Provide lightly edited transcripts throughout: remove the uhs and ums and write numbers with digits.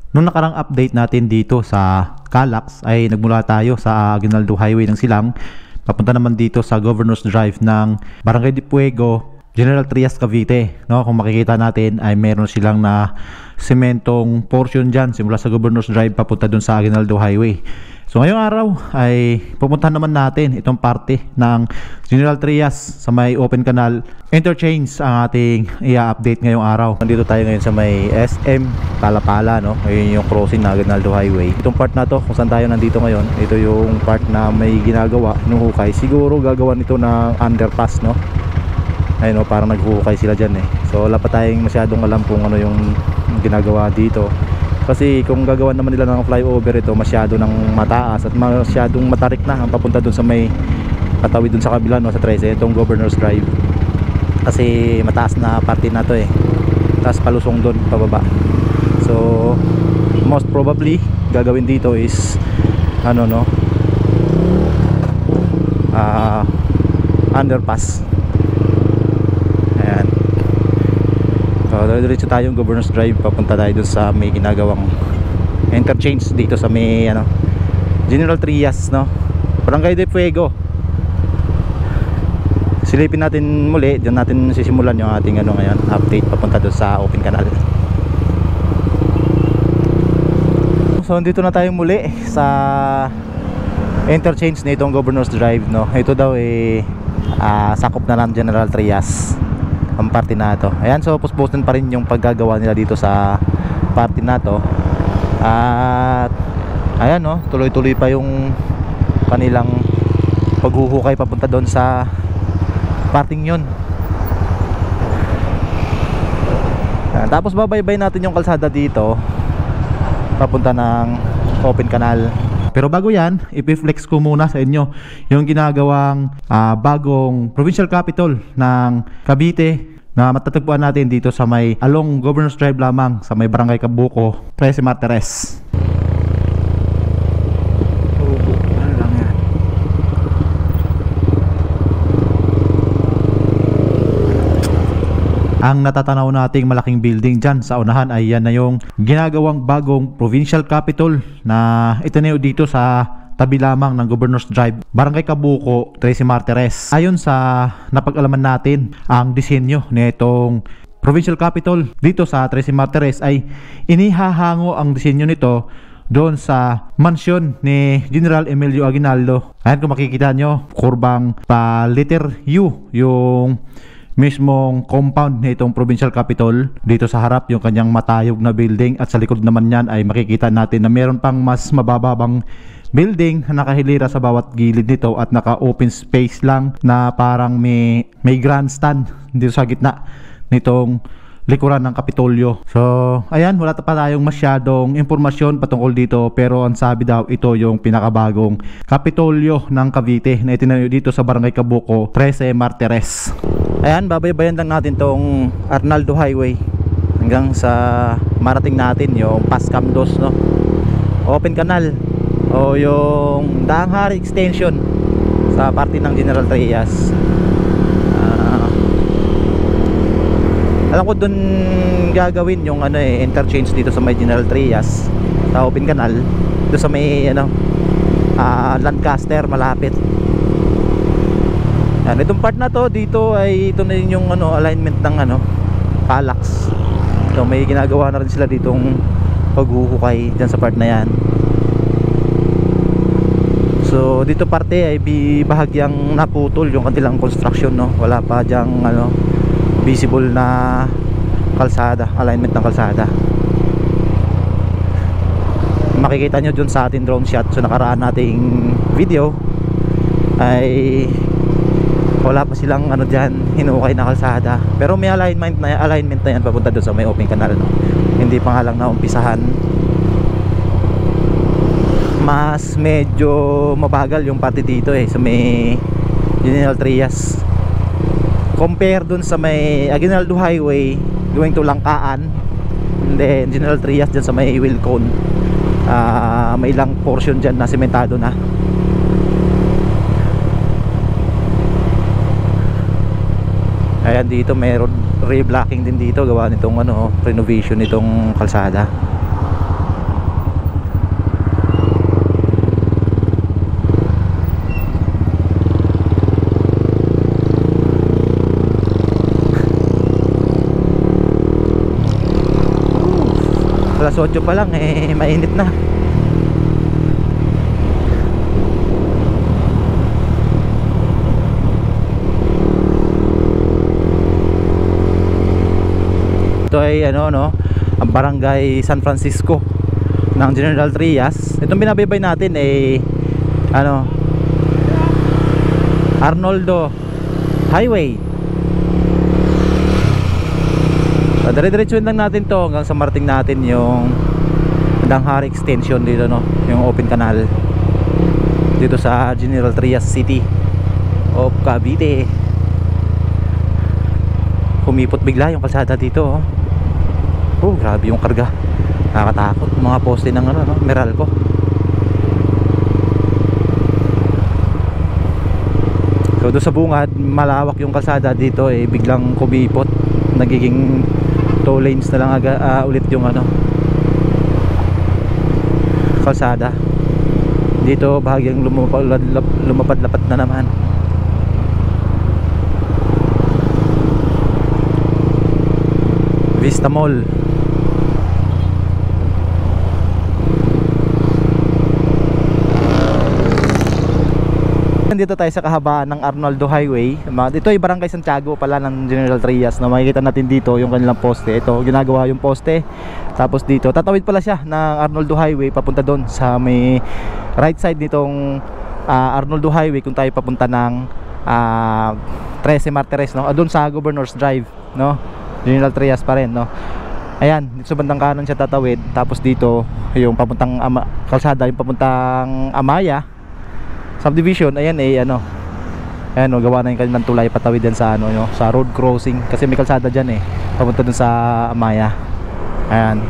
Nung nakarang update natin dito sa Calax ay nagmula tayo sa Aguinaldo Highway ng Silang. Papunta naman dito sa Governor's Drive ng Barangay de Puego, General Trias, Cavite. No, kung makikita natin ay meron silang na sementong portion dyan simula sa Governor's Drive papunta dun sa Aguinaldo Highway. So ngayong araw ay pupuntahan naman natin itong parte ng General Trias sa may open canal interchange ang ating i-update ngayong araw. Nandito tayo ngayon sa may SM Palapala, no? Ngayon yung crossing ng Aguinaldo Highway. Itong part na to kung saan tayo nandito ngayon, ito yung part na may ginagawa ng hukay. Siguro gagawa nito ng underpass, no? Ayun, no, parang naghuhukay sila dyan eh. So wala pa tayong masyadong alam kung ano yung ginagawa dito. Kasi kung gagawan naman nila ng flyover ito, masyado ng mataas at masyadong matarik na ang papunta dun sa may patawid dun sa kabila, no, sa 13, itong Governor's Drive. Kasi mataas na parte na to eh. Tapos palusong dun pababa. So most probably gagawin dito is ano, no, underpass. Ayan. So diretso tayong Governor's Drive, papunta tayo dun sa may ginagawang interchange dito sa may ano, General Trias, no, Barangay de Puego. Silipin natin muli, diyan natin sisimulan yung ating ano ngayon, update papunta dun sa open canal. So dito na tayo muli sa interchange nitong Governor's Drive, no. Ito daw eh sakop na ng General Trias ang parte na to. Ayan, so puspusin pa rin yung paggagawa nila dito sa parte na to. At ayan, no, tuloy-tuloy pa yung kanilang paghuhukay papunta doon sa parting yun. Ayan, tapos babaybay natin yung kalsada dito papunta ng open canal. Pero bago yan, ipiflex ko muna sa inyo yung ginagawang bagong provincial capital ng Cavite na matatagpuan natin dito sa may along Governor's Drive lamang sa may Barangay Cabuco, 13 Martires. Ang natatanaw nating malaking building dyan sa unahan ay yan na yung ginagawang bagong provincial capital na itinayo dito sa tabi lamang ng Governor's Drive, Barangay Cabuco, 13 Martires. Ayon sa napag-alaman natin, ang disenyo nitong provincial capital dito sa 13 Martires ay inihahango ang disenyo nito doon sa mansyon ni General Emilio Aguinaldo. Ayan, kung makikita nyo, kurbang pa letter U yung mismong compound nitong provincial capital. Dito sa harap yung kanyang matayog na building at sa likod naman yan ay makikita natin na meron pang mas mabababang building na nakahilira sa bawat gilid nito at naka open space lang na parang may grandstand dito sa gitna nitong likuran ng Kapitolyo. So ayan, wala pa tayong masyadong impormasyon patungkol dito, pero ang sabi daw ito yung pinakabagong Kapitolyo ng Cavite na itinayo dito sa Barangay Cabuco, 13 Martires. Ayan, babaybayan lang natin tong Arnaldo Highway hanggang sa marating natin yung Pascam 2, no, open canal o yung Daang Hari extension sa parte ng General Trias. Alam ko dun gagawin yung ano eh, interchange dito sa may General Trias sa open canal, dito sa may ano, Lancaster malapit. Yan, itong part na to dito ay ito na yung ano, alignment ng ano, Calax. So may ginagawa na rin sila ditong paghuhukay dyan sa part na yan. So dito parte ay bahagyang naputol yung kanilang construction, no. Wala pa dyang ano, visible na kalsada, alignment ng kalsada. Makikita nyo dun sa ating drone shot so nakaraan nating video ay wala pa silang ano dyan, hinukay na kalsada. Pero may alignment na yan papunta dun sa may open canal, no. Hindi pa nga lang naumpisahan. Mas medyo mabagal yung parte dito eh sa may General Trias compare dun sa may Aguinaldo Highway going to Langkaan, and then General Trias dyan sa may Wilcon. May ilang portion dyan na sementado na. Ayan, dito mayroon reblocking din dito gawa nitong ano, renovation nitong kalsada. Alas 8 pa lang eh, mainit na. Ito ay ano no, ang barangay San Francisco ng General Trias. Itong binabaybay natin ay ano, Arnoldo Highway. So, dire-diretsuin lang natin to hanggang sa marating natin yung Danghari Extension dito no, yung open canal dito sa General Trias City of Cavite. Humipot bigla yung kalsada dito oh. Oh, grabe yung karga. Nakakatakot mga poste ng ano, no? Meralco. So doon sa bungad, malawak yung kalsada dito eh, biglang kumipot. Nagiging 2 lanes na lang ulit yung ano, kalsada. Dito bahagyang lumapad-lapad na naman. Vista Mall. Dito tayo sa kahabaan ng Arnoldo Highway. Dito ay Barangay Santiago pala ng General Trias na makikita natin dito yung kanilang poste. Ito, ginagawa yung poste. Tapos dito, tatawid pala siya ng Arnoldo Highway papunta doon sa may right side nitong Arnoldo Highway kung tayo papunta ng 13 Martires, no? Doon sa Governor's Drive, no? General Trias pa rin, no? Ayan, dito sa bandang kanan siya tatawid. Tapos dito, yung papuntang kalsada, yung papuntang Amaya Subdivision, ayan eh ano. Ayan oh, gawa na yung kanilang tulay patawid din sa ano, no, sa road crossing kasi may kalsada diyan eh papunta dun sa Amaya. Ayan.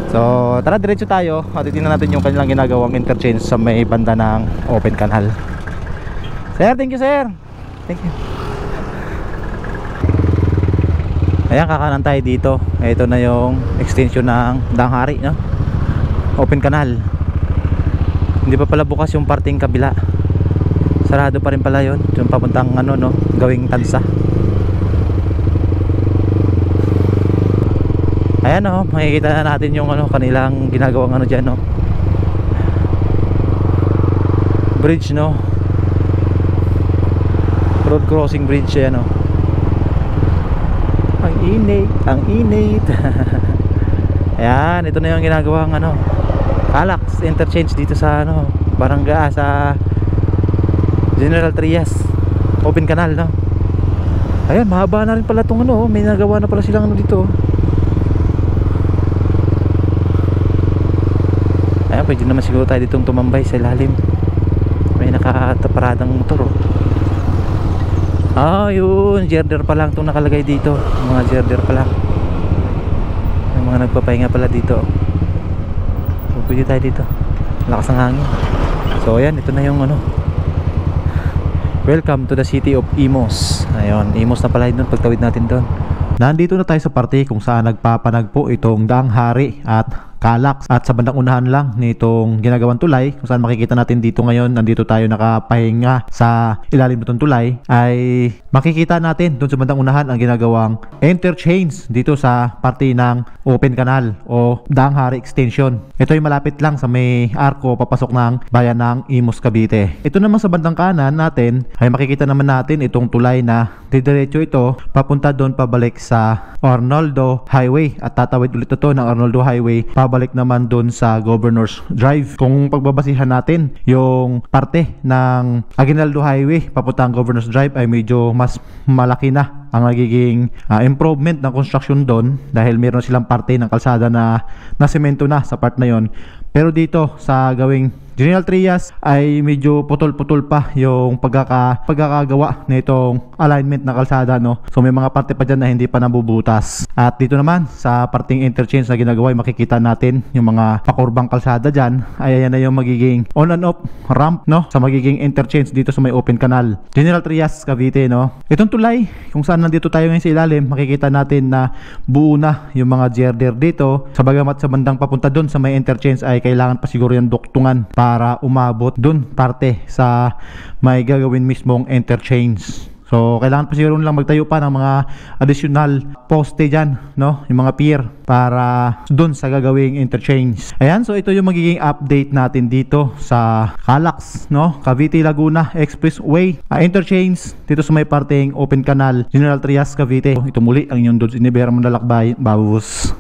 So, tara diretso tayo at titingnan natin yung kanilang ginagawang interchange sa may banda ng open canal. Sir, thank you sir. Thank you. Ayan, kakanan tayo dito. Ito na yung extension ng Danghari, no? Open canal. Hindi pa pala bukas yung parting kabila. Sarado pa rin pala yun. Yung papuntang ano no, gawing Tansa. Ayan oh, makikita na natin yung ano, kanilang ginagawang ano dyan no, bridge no, road crossing bridge yan no. Ang init, ang init. Ayan, ito na yung ginagawang ano, Calax interchange dito sa ano, barangay sa General Trias open canal no. Ayan, mahaba na rin pala itong ano, may nagawa na pala silang ano dito. Ayan, pwede naman siguro tayo ditong tumambay sa ilalim. May nakataparadang motor oh. Ah, yun, girder pa lang itong nakalagay dito. Mga girder pa lang. May mga nagpapahinga pala dito. Pwede tayo dito. Lakas ng hangin. So ayan, ito na yung ano, welcome to the city of Imos. Ayun, Imos na pala yun pagtawid natin doon. Nandito na tayo sa parte kung saan nagpapanagpo itong Danghari at Calax. At sa bandang unahan lang nitong ginagawang tulay, kung saan makikita natin dito ngayon, nandito tayo nakapahinga sa ilalim nitong tulay, ay makikita natin doon sa bandang unahan ang ginagawang interchange dito sa parte ng open canal o Danghari Extension. Ito ay malapit lang sa may arko papasok ng bayan ng Imos, Cavite. Ito naman sa bandang kanan natin ay makikita naman natin itong tulay na didiretso ito papunta doon pabalik sa Arnoldo Highway at tatawid ulit ito ng Arnoldo Highway pabalik naman doon sa Governor's Drive. Kung pagbabasihan natin yung parte ng Aguinaldo Highway papuntang Governor's Drive ay medyo mas malaki na ang nagiging improvement ng construction doon dahil meron silang parte ng kalsada na semento na sa part na yon. Pero dito sa gawing General Trias ay medyo putol-putol pa yung pagkakagawa nitong alignment ng kalsada no. So may mga parte pa dyan na hindi pa nabubutas. At dito naman sa parting interchange na ginagawa ay makikita natin yung mga pakurbang kalsada dyan. Ay ayan na yung magiging on and off ramp no sa magiging interchange dito sa may open canal General Trias, Cavite no. Itong tulay kung saan nandito tayo ngayon sa ilalim, makikita natin na buo na yung mga girder dito. Sa bagamat sa bandang papunta doon sa may interchange ay kailangan pa siguro yung duktungan para umabot dun parte sa may gagawin mismong interchange. So kailangan pa siguro lang magtayo pa ng mga additional poste dyan, no? Yung mga pier para doon sa gagawing interchange. Ayan, so ito yung magiging update natin dito sa Calax, no? Cavite Laguna Expressway interchange dito sa may parteng Open Canal, General Trias, Cavite. Ito muli ang inyong Dodge Inibera Manlalakbay, Babus.